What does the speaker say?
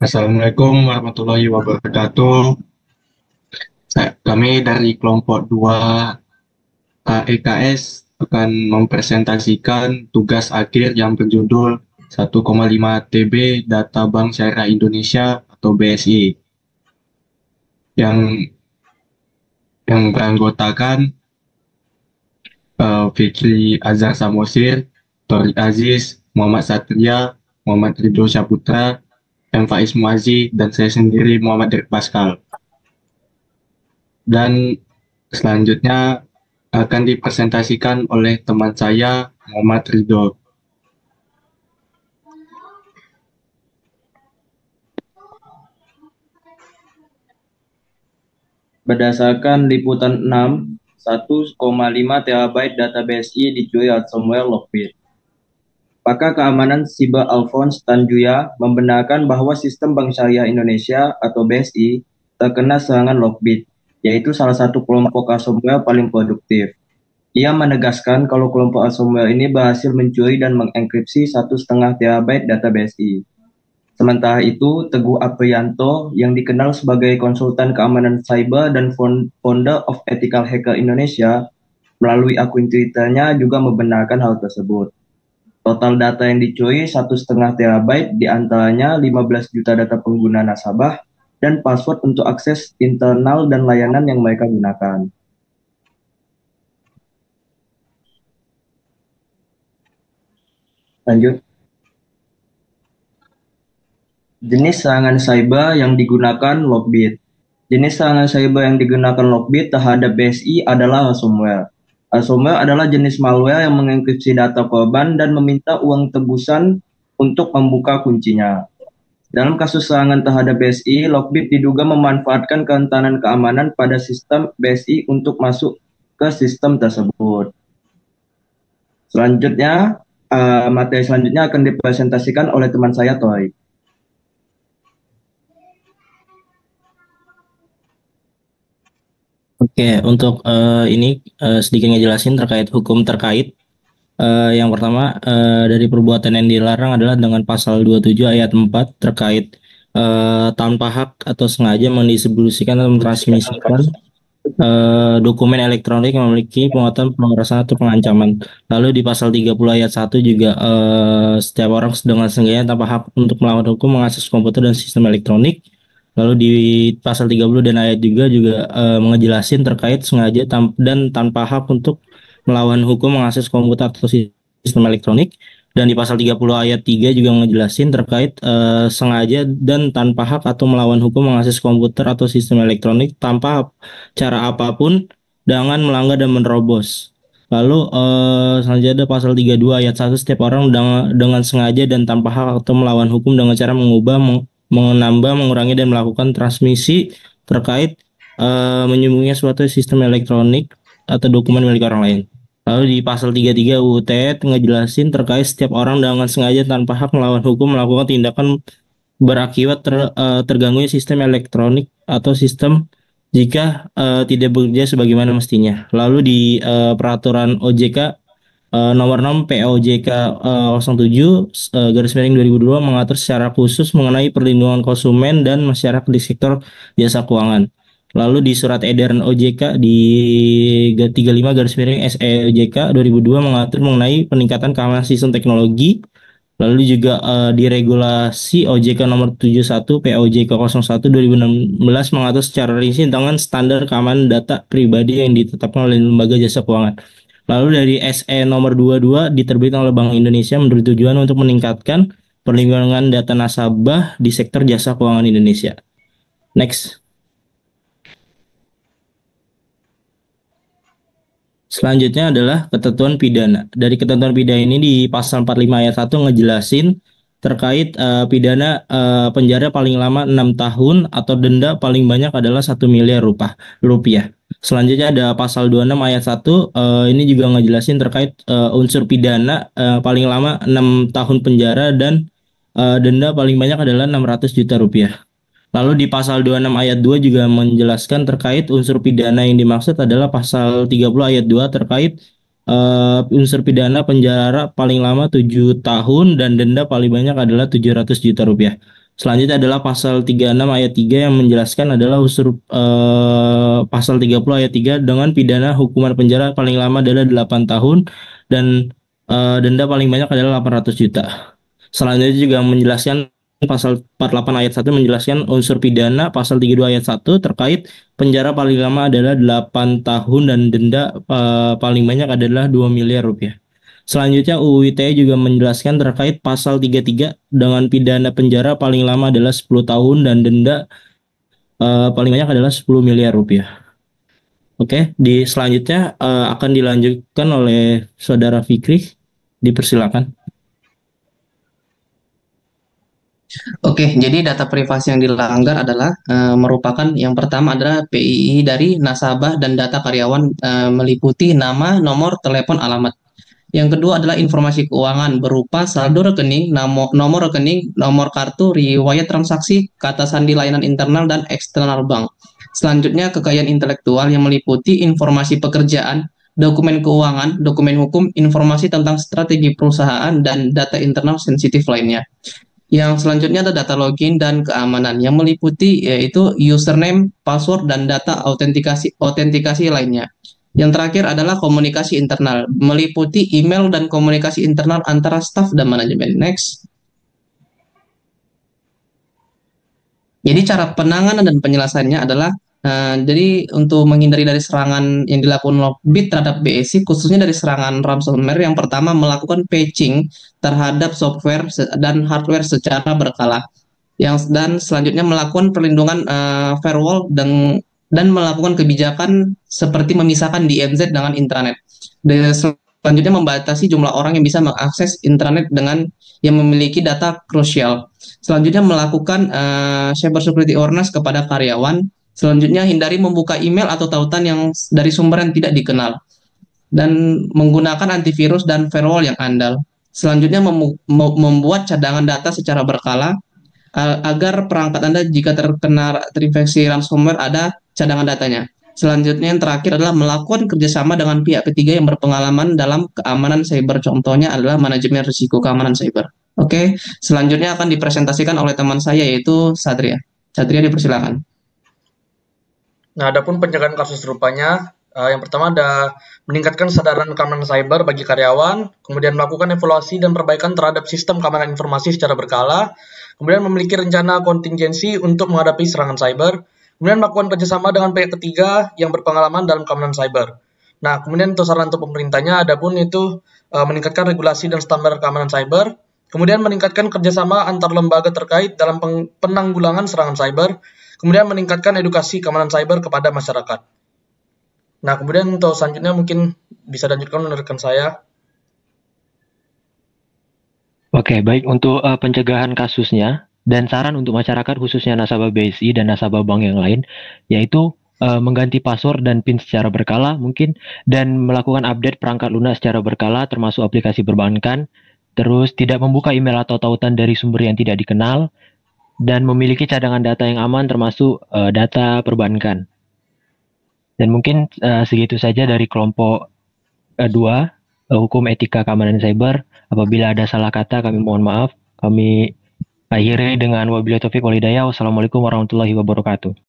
Assalamualaikum warahmatullahi wabarakatuh. Kami dari kelompok 2 EKS akan mempresentasikan tugas akhir yang berjudul 1,5 TB Data Bank Syariah Indonesia atau BSI yang beranggotakan Fikri Azhar Samosir, Torik Aziz, Muhammad Satria, Muhammad Ridho Saputra, M. Faiz Muazi, dan saya sendiri Muhammad Derek Pascal. Dan selanjutnya akan dipresentasikan oleh teman saya Muhammad Ridho. Berdasarkan liputan 6, 1,5 TB data BSI dicuri ransomware Lockbit. Pakar keamanan Siber Alphonse Tanjuya membenarkan bahwa sistem Bank Syariah Indonesia atau BSI terkena serangan Lockbit, yaitu salah satu kelompok ransomware paling produktif. Ia menegaskan kalau kelompok ransomware ini berhasil mencuri dan mengenkripsi 1,5 TB data BSI. Sementara itu, Teguh Aprianto yang dikenal sebagai konsultan keamanan cyber dan founder of Ethical Hacker Indonesia, melalui akun Twitternya juga membenarkan hal tersebut. Total data yang dicuri 1,5 TB, diantaranya 15 juta data pengguna nasabah dan password untuk akses internal dan layanan yang mereka gunakan. Lanjut. Jenis serangan cyber yang digunakan Lockbit. Jenis serangan cyber yang digunakan Lockbit terhadap BSI adalah ransomware. Ransomware adalah jenis malware yang mengenkripsi data korban dan meminta uang tebusan untuk membuka kuncinya. Dalam kasus serangan terhadap BSI, Lockbit diduga memanfaatkan kerentanan keamanan pada sistem BSI untuk masuk ke sistem tersebut. Selanjutnya, materi selanjutnya akan dipresentasikan oleh teman saya, Toy. Oke, untuk ini sedikit ngejelasin terkait hukum terkait. Yang pertama, dari perbuatan yang dilarang adalah dengan pasal 27 ayat 4 terkait tanpa hak atau sengaja mendistribusikan atau mentransmisikan dokumen elektronik yang memiliki penguatan pemerasan atau pengancaman. Lalu di pasal 30 ayat 1 juga setiap orang dengan sengaja tanpa hak untuk melawan hukum mengakses komputer dan sistem elektronik. Lalu di pasal 30 dan ayat juga ngejelasin terkait sengaja dan tanpa hak untuk melawan hukum mengakses komputer atau sistem elektronik. Dan di pasal 30 ayat 3 juga ngejelasin terkait sengaja dan tanpa hak atau melawan hukum mengakses komputer atau sistem elektronik tanpa cara apapun dengan melanggar dan menerobos. Lalu selanjutnya ada pasal 32 ayat 1, setiap orang dengan sengaja dan tanpa hak atau melawan hukum dengan cara mengubah, menambah, mengurangi, dan melakukan transmisi terkait menyembunyikan suatu sistem elektronik atau dokumen milik orang lain. Lalu di pasal 33 UU TE ngejelasin terkait setiap orang dengan sengaja tanpa hak melawan hukum melakukan tindakan berakibat terganggunya sistem elektronik atau sistem jika tidak bekerja sebagaimana mestinya. Lalu di peraturan OJK nomor 6 POJK 07 garis miring 2002 mengatur secara khusus mengenai perlindungan konsumen dan masyarakat di sektor jasa keuangan. Lalu di surat edaran OJK di 35 garis miring SE OJK 2002 mengatur mengenai peningkatan keamanan sistem teknologi. Lalu juga di regulasi OJK nomor 71 POJK 01 2016 mengatur secara rinci tentang standar keamanan data pribadi yang ditetapkan oleh lembaga jasa keuangan. Lalu dari SE nomor 22 diterbitkan oleh Bank Indonesia menurut tujuan untuk meningkatkan perlindungan data nasabah di sektor jasa keuangan Indonesia. Next. Selanjutnya adalah ketentuan pidana. Dari ketentuan pidana ini di pasal 45 ayat 1 ngejelasin terkait pidana penjara paling lama 6 tahun atau denda paling banyak adalah 1 miliar rupiah. Selanjutnya ada pasal 26 ayat 1 ini juga ngejelasin terkait unsur pidana paling lama 6 tahun penjara dan denda paling banyak adalah 600 juta rupiah. Lalu di pasal 26 ayat 2 juga menjelaskan terkait unsur pidana yang dimaksud adalah pasal 30 ayat 2 terkait unsur pidana penjara paling lama 7 tahun dan denda paling banyak adalah 700 juta rupiah. Selanjutnya adalah pasal 36 ayat 3 yang menjelaskan adalah unsur pasal 30 ayat 3 dengan pidana hukuman penjara paling lama adalah 8 tahun dan denda paling banyak adalah 800 juta. Selanjutnya juga menjelaskan pasal 48 ayat 1 menjelaskan unsur pidana pasal 32 ayat 1 terkait penjara paling lama adalah 8 tahun dan denda paling banyak adalah 2 miliar rupiah. Selanjutnya UU ITE juga menjelaskan terkait pasal 33 dengan pidana penjara paling lama adalah 10 tahun dan denda paling banyak adalah 10 miliar rupiah. Oke, di selanjutnya akan dilanjutkan oleh Saudara Fikri. Dipersilakan. Oke, jadi data privasi yang dilanggar adalah merupakan yang pertama adalah PII dari nasabah dan data karyawan meliputi nama, nomor, telepon, alamat. Yang kedua adalah informasi keuangan berupa saldo rekening, nomor rekening, nomor kartu, riwayat transaksi, kata sandi layanan internal dan eksternal bank. Selanjutnya kekayaan intelektual yang meliputi informasi pekerjaan, dokumen keuangan, dokumen hukum, informasi tentang strategi perusahaan, dan data internal sensitif lainnya. Yang selanjutnya ada data login dan keamanan yang meliputi yaitu username, password, dan data autentikasi lainnya. Yang terakhir adalah komunikasi internal, meliputi email dan komunikasi internal antara staf dan manajemen. Next. Jadi cara penanganan dan penyelesaiannya adalah jadi untuk menghindari dari serangan yang dilakukan Lockbit terhadap BSI, khususnya dari serangan ransomware, yang pertama melakukan patching terhadap software dan hardware secara berkala. Dan selanjutnya melakukan perlindungan firewall dan melakukan kebijakan seperti memisahkan DMZ dengan intranet. Dan selanjutnya membatasi jumlah orang yang bisa mengakses intranet dengan yang memiliki data krusial. Selanjutnya melakukan cyber security awareness kepada karyawan. Selanjutnya hindari membuka email atau tautan yang dari sumber yang tidak dikenal. Dan menggunakan antivirus dan firewall yang andal. Selanjutnya membuat cadangan data secara berkala agar perangkat Anda jika terkena terinfeksi ransomware ada cadangan datanya. Selanjutnya yang terakhir adalah melakukan kerjasama dengan pihak ketiga yang berpengalaman dalam keamanan cyber. Contohnya adalah manajemen risiko keamanan cyber. Oke, selanjutnya akan dipresentasikan oleh teman saya yaitu Satria. Satria, dipersilakan. Nah, adapun pencegahan kasus serupanya, yang pertama ada meningkatkan kesadaran keamanan cyber bagi karyawan, kemudian melakukan evaluasi dan perbaikan terhadap sistem keamanan informasi secara berkala, kemudian memiliki rencana kontingensi untuk menghadapi serangan cyber, kemudian melakukan kerjasama dengan pihak ketiga yang berpengalaman dalam keamanan cyber. Nah, kemudian untuk saran untuk pemerintahnya, adapun itu meningkatkan regulasi dan standar keamanan cyber, kemudian meningkatkan kerjasama antar lembaga terkait dalam penanggulangan serangan cyber, kemudian meningkatkan edukasi keamanan cyber kepada masyarakat. Nah, kemudian untuk selanjutnya mungkin bisa dilanjutkan menurut saya. Oke, baik. Untuk pencegahan kasusnya dan saran untuk masyarakat khususnya nasabah BSI dan nasabah bank yang lain, yaitu mengganti password dan PIN secara berkala mungkin, dan melakukan update perangkat lunak secara berkala termasuk aplikasi perbankan, terus tidak membuka email atau tautan dari sumber yang tidak dikenal, dan memiliki cadangan data yang aman termasuk data perbankan. Dan mungkin segitu saja dari kelompok 2, hukum etika keamanan cyber. Apabila ada salah kata kami mohon maaf. Kami akhiri dengan wabillahi taufiq wal hidayah. Wassalamualaikum warahmatullahi wabarakatuh.